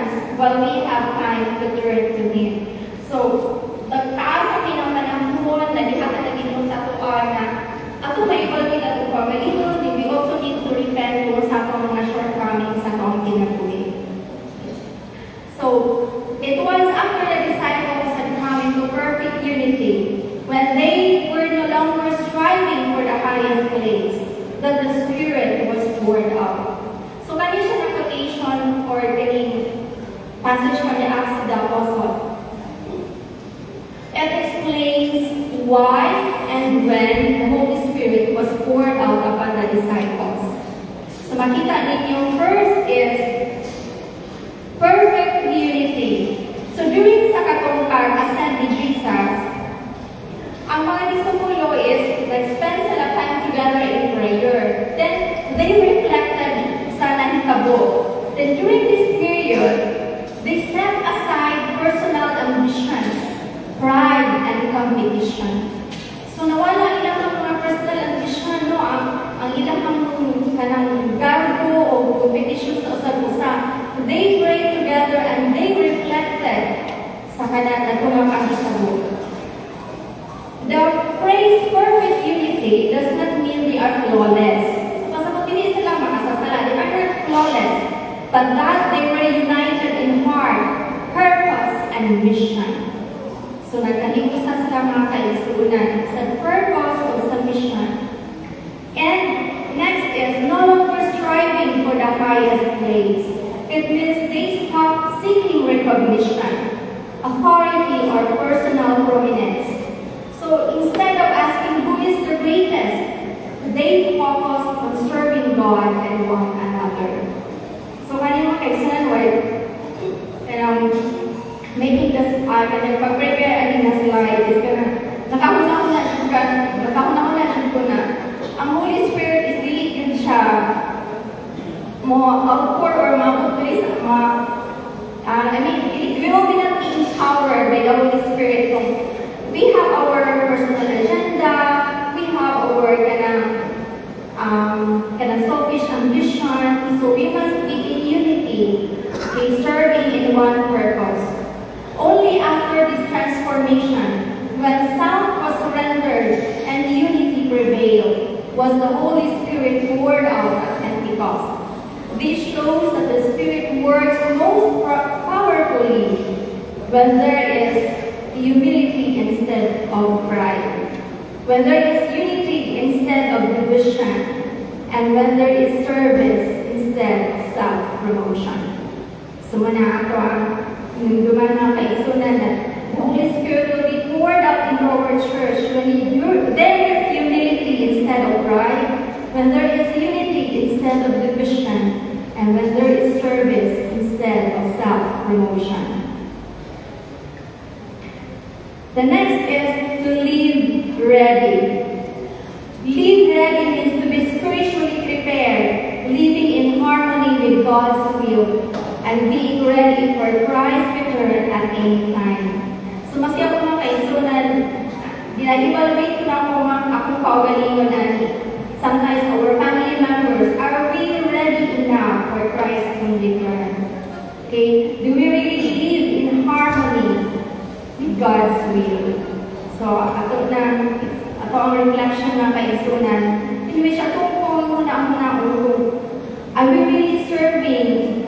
chance while we have time to turn to Him. So, nagtaas sa pinangpanahon na diha ka naging sa tuwa na ato may ulit ato pa, we also need to repent kung sa akong mga shortcomings sa akong ginagawa. So, it was after the disciples had come into perfect unity, when they were no longer striving for the highest place, that the Spirit was poured out. So, kanya siya na quotation or galing passage from the Acts of the Apostle. It explains why and when the Holy Spirit was poured out upon the disciples. So, makita ninyo, first is perfect unity. So, during sa katong pag-ascend ni Jesus, ang mga disipulo is nag-spend sila time together in prayer. Then, they reflected sa nahitabo. Then, during this period, they set aside personal ambitions, pride, and competition. So, nawala ilang mga personal ambition, no? Ang ilang kanang garbo o competition sa usag-usa. They prayed together and they reflected sa kanang natungang kahitabo. The phrase perfect unity does not mean they are flawless. So, sa pagpili sila makasasala, they are not flawless, but that they were united in heart, purpose, and mission. So, nagkalimutan sila mga kaisunan sa purpose o sa mission. And next is no longer striving for the highest place. It means they stop seeking recognition, authority, or personal prominence. So instead of asking who is the greatest, they focus on serving God and one another. So kanina kaisan word, making this pag-prepare aning na slide is nakahuna ko na ang Holy Spirit is dili yun siya mo outpour or mapupuli sa mga we will be not being empowered by the Holy Spirit. We have our personal agenda, we have our selfish ambition, so we must be in unity, serving in one purpose. Only after this transformation, when sound was surrendered and unity prevailed, was the Holy Spirit poured out at Pentecost. This shows that the Spirit works most powerfully when there is humility instead of pride, when there is unity instead of division, and when there is service instead of self-promotion. So, muna ako yung duman na kaisunan na the Holy Spirit will be poured out in our church when there is humility instead of pride, when there is unity instead of division, and when there is service instead of self-promotion. The next is to live ready. Live ready means to be spiritually prepared, living in harmony with God's will, and being ready for Christ's return at any time. So, mas ako mga kaisunan, evaluate ko na akong kaugalingon na sometimes our family members, are we ready enough for Christ's return? Okay? Do we really live in harmony with God's will? So, ato ang reflection ng kaisunan, in which ato ko muna are we really